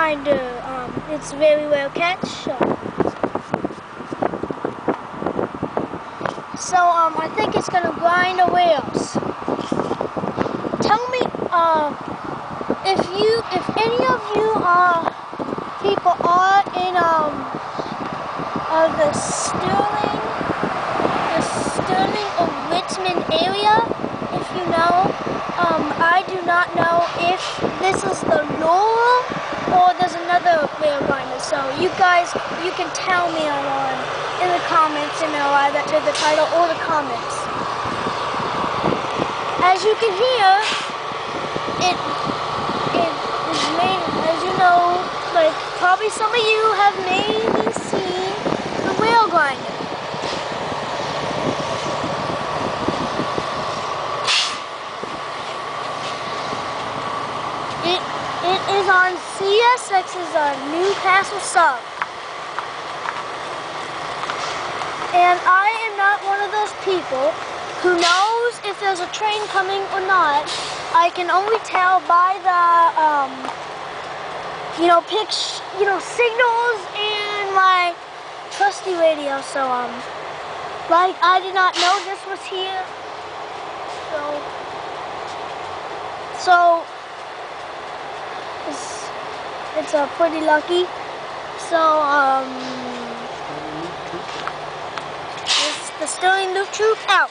grinder. It's a very rare catch. So I think it's gonna grind the rails. Tell me if any of you people are in the Sterling or Richmond area. If you know, I do not know if this is the Loram or there's another rail grinder. So you guys, you can tell me in the comments, and I'll add that to the title or the comments. As you can hear, it is made, as you know, like probably some of you have maybe seen the rail grinder. It is on CSX's Newcastle sub. And I am not one of those people who knows if there's a train coming or not. I can only tell by the, signals and my trusty radio. So, like, I did not know this was here. So it's pretty lucky. So, it's the Sterling Loop Troop out.